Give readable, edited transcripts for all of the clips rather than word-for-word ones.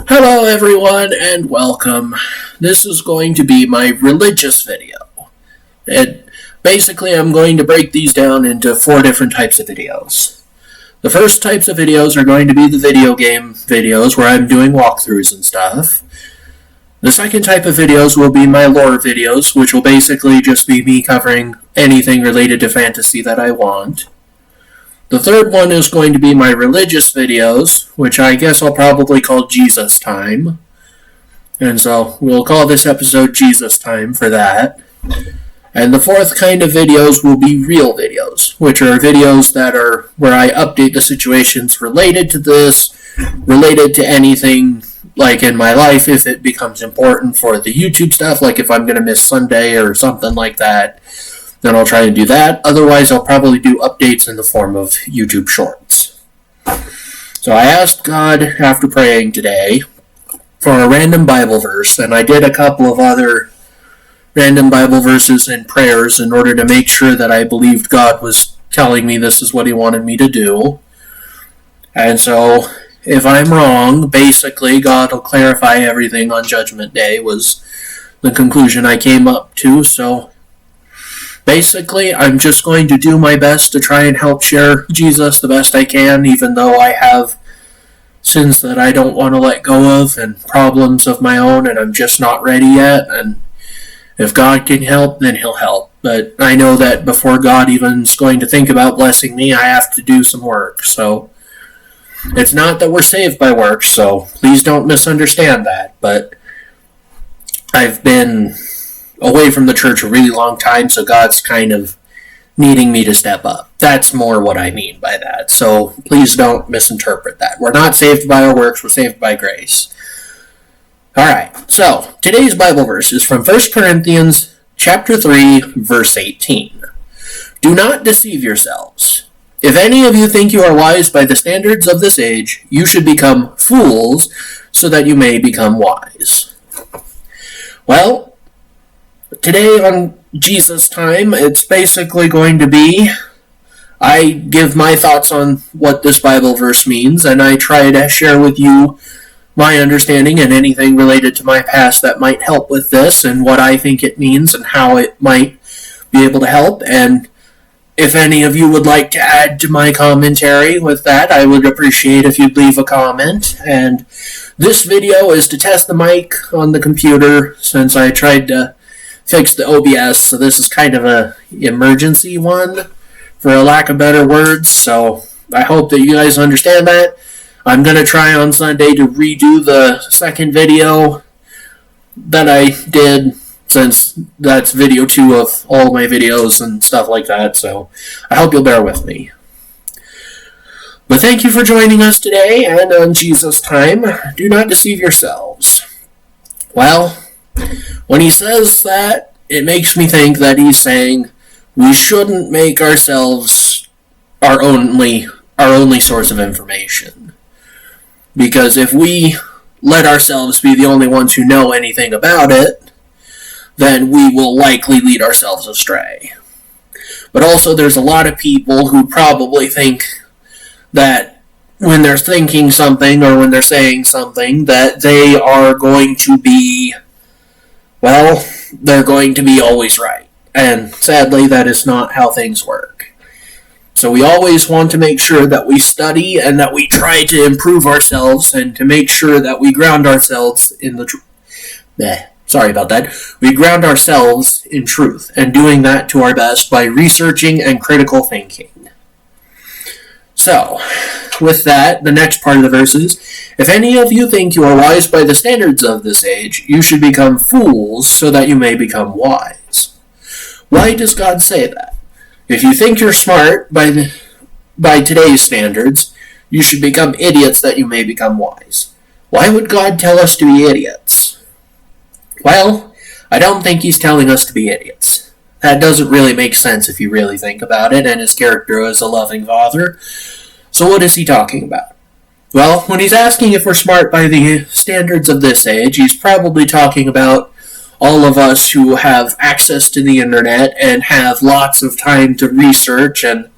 Hello everyone and welcome. This is going to be my religious video. Basically I'm going to break these down into 4 different types of videos. The first types of videos are going to be the video game videos where I'm doing walkthroughs and stuff. The second type of videos will be my lore videos, which will basically just be me covering anything related to fantasy that I want. The third one is going to be my religious videos, which I guess I'll probably call Jesus Time. And so we'll call this episode Jesus Time for that. And the fourth kind of videos will be real videos, which are videos that are where I update the situations related to this, related to anything like in my life if it becomes important for the YouTube stuff, like if I'm going to miss Sunday or something like that. Then I'll try to do that. Otherwise, I'll probably do updates in the form of YouTube Shorts. So I asked God, after praying today, for a random Bible verse, and I did a couple of other random Bible verses and prayers in order to make sure that I believed God was telling me this is what He wanted me to do. And so, if I'm wrong, basically, God will clarify everything on Judgment Day, was the conclusion I came up to, so basically, I'm just going to do my best to try and help share Jesus the best I can, even though I have sins that I don't want to let go of and problems of my own, and I'm just not ready yet. And if God can help, then He'll help. But I know that before God even is going to think about blessing me, I have to do some work. So it's not that we're saved by works, so please don't misunderstand that. But I've been away from the church a really long time, so God's kind of needing me to step up. That's more what I mean by that. So please don't misinterpret that. We're not saved by our works, we're saved by grace. Alright, so today's Bible verse is from 1 Corinthians chapter 3, verse 18. Do not deceive yourselves. If any of you think you are wise by the standards of this age, you should become fools so that you may become wise. Well, today on Jesus Time, it's basically going to be, I give my thoughts on what this Bible verse means, and I try to share with you my understanding and anything related to my past that might help with this, and what I think it means, and how it might be able to help. And if any of you would like to add to my commentary with that, I would appreciate if you'd leave a comment. And this video is to test the mic on the computer, since I tried to fix the OBS, so this is kind of a emergency one, for a lack of better words, so I hope that you guys understand that. I'm going to try on Sunday to redo the second video that I did, since that's video 2 of all my videos and stuff like that, so I hope you'll bear with me. But thank you for joining us today, and on Jesus Time, do not deceive yourselves. Well, when he says that, it makes me think that he's saying we shouldn't make ourselves our only source of information. Because if we let ourselves be the only ones who know anything about it, then we will likely lead ourselves astray. But also there's a lot of people who probably think that when they're thinking something or when they're saying something, that they are going to be, well, they're going to be always right. And sadly, that is not how things work. So we always want to make sure that we study and that we try to improve ourselves and to make sure that we ground ourselves in the truth. Sorry about that. We ground ourselves in truth, and doing that to our best by researching and critical thinking. So, with that, the next part of the verse is, if any of you think you are wise by the standards of this age, you should become fools so that you may become wise. Why does God say that? If you think you're smart by today's standards, you should become idiots that you may become wise. Why would God tell us to be idiots? Well, I don't think he's telling us to be idiots. That doesn't really make sense if you really think about it, and his character as a loving father. So what is he talking about? Well, when he's asking if we're smart by the standards of this age, he's probably talking about all of us who have access to the internet and have lots of time to research and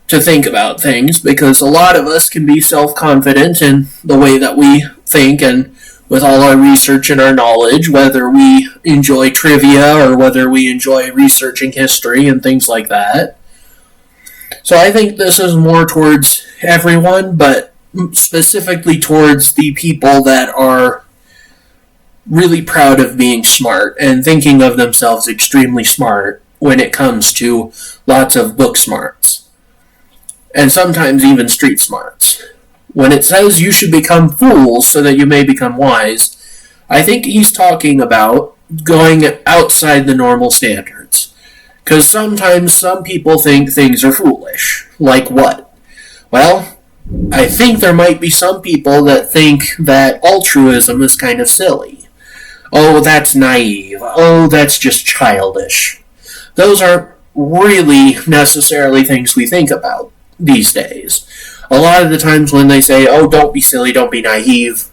to think about things, because a lot of us can be self-confident in the way that we think, and with all our research and our knowledge, whether we enjoy trivia or whether we enjoy researching history and things like that. So I think this is more towards everyone, but specifically towards the people that are really proud of being smart and thinking of themselves extremely smart when it comes to lots of book smarts. And sometimes even street smarts. When it says you should become fools so that you may become wise, I think he's talking about going outside the normal standards. Because sometimes some people think things are foolish. Like what? Well, I think there might be some people that think that altruism is kind of silly. Oh, that's naive. Oh, that's just childish. Those aren't really necessarily things we think about these days. A lot of the times when they say, oh, don't be silly, don't be naive,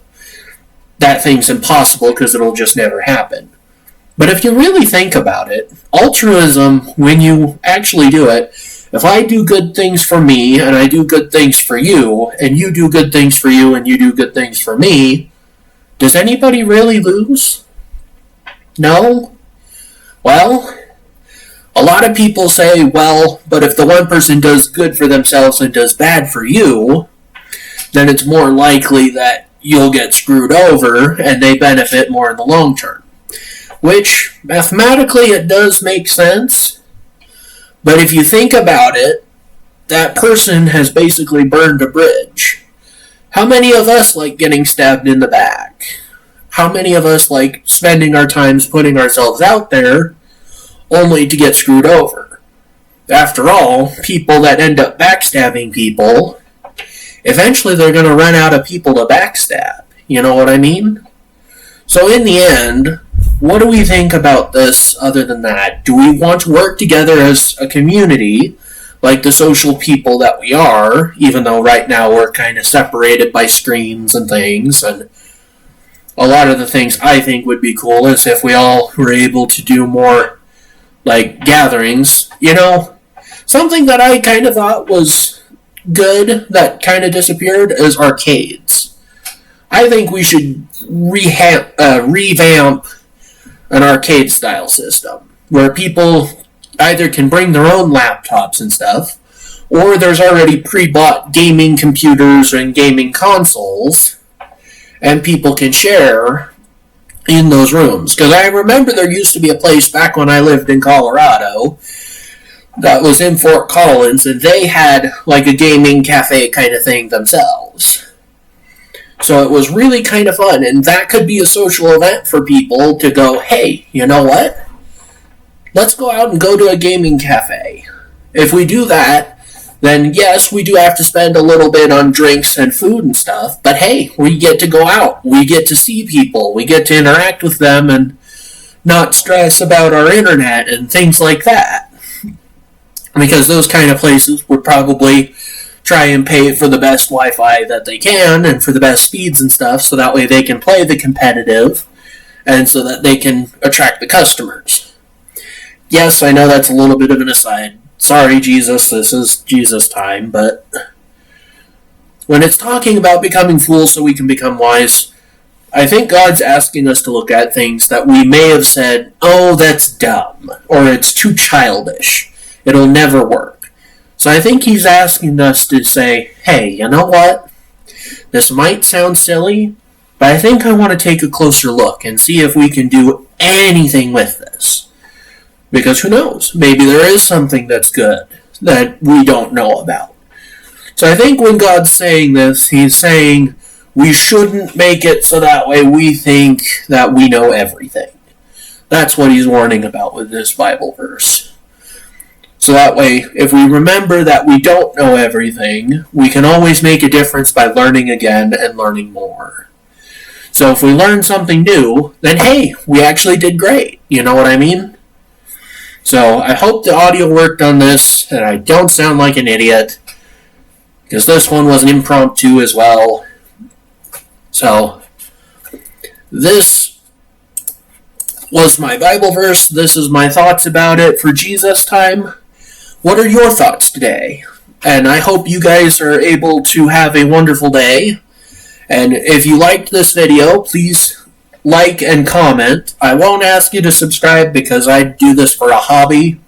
that thing's impossible because it'll just never happen. But if you really think about it, altruism, when you actually do it, if I do good things for me, and I do good things for you, and you do good things for you, and you do good things for me, does anybody really lose? No? Well, a lot of people say, well, but if the one person does good for themselves and does bad for you, then it's more likely that you'll get screwed over and they benefit more in the long term. Which, mathematically, it does make sense. But if you think about it, that person has basically burned a bridge. How many of us like getting stabbed in the back? How many of us like spending our times putting ourselves out there only to get screwed over? After all, people that end up backstabbing people, eventually they're going to run out of people to backstab. You know what I mean? So in the end, what do we think about this other than that? Do we want to work together as a community, like the social people that we are, even though right now we're kind of separated by screens and things, and a lot of the things I think would be cool is if we all were able to do more, like, gatherings. You know, something that I kind of thought was good that kind of disappeared is arcades. I think we should revamp an arcade-style system, where people either can bring their own laptops and stuff, or there's already pre-bought gaming computers and gaming consoles, and people can share in those rooms. Because I remember there used to be a place back when I lived in Colorado that was in Fort Collins, and they had like a gaming cafe kind of thing themselves. So it was really kind of fun, and that could be a social event for people to go, hey, you know what? Let's go out and go to a gaming cafe. If we do that, then yes, we do have to spend a little bit on drinks and food and stuff, but hey, we get to go out. We get to see people. We get to interact with them and not stress about our internet and things like that. Because those kind of places would probably try and pay for the best Wi-Fi that they can and for the best speeds and stuff, so that way they can play the competitive and so that they can attract the customers. Yes, I know that's a little bit of an aside. Sorry, Jesus, this is Jesus time, but when it's talking about becoming fools so we can become wise, I think God's asking us to look at things that we may have said, oh, that's dumb, or it's too childish. It'll never work. So I think he's asking us to say, hey, you know what? This might sound silly, but I think I want to take a closer look and see if we can do anything with this. Because who knows? Maybe there is something that's good that we don't know about. So I think when God's saying this, he's saying we shouldn't make it so that way we think that we know everything. That's what he's warning about with this Bible verse. So that way, if we remember that we don't know everything, we can always make a difference by learning again and learning more. So if we learn something new, then hey, we actually did great. You know what I mean? So I hope the audio worked on this, and I don't sound like an idiot, because this one was an impromptu as well. So, this was my Bible verse. This is my thoughts about it for Jesus time. What are your thoughts today? And I hope you guys are able to have a wonderful day. And if you liked this video, please like and comment. I won't ask you to subscribe because I do this for a hobby.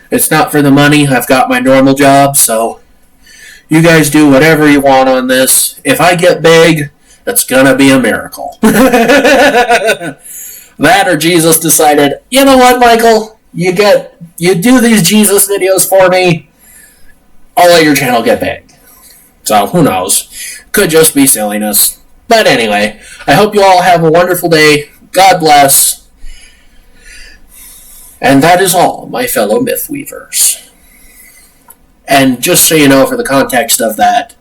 It's not for the money. I've got my normal job, so you guys do whatever you want on this. If I get big, it's gonna be a miracle. That or Jesus decided, you know what, Michael? You do these Jesus videos for me, I'll let your channel get big. So, who knows? Could just be silliness. But anyway, I hope you all have a wonderful day. God bless. And that is all, my fellow Mythweavers. And just so you know, for the context of that,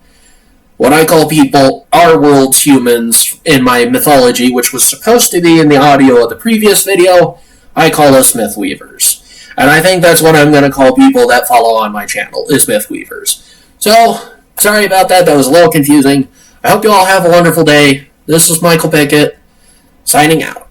what I call people our world's humans in my mythology, which was supposed to be in the audio of the previous video, I call us Mythweavers. And I think that's what I'm going to call people that follow on my channel, is Mythweavers. So, sorry about that. That was a little confusing. I hope you all have a wonderful day. This is Michael Pickett, signing out.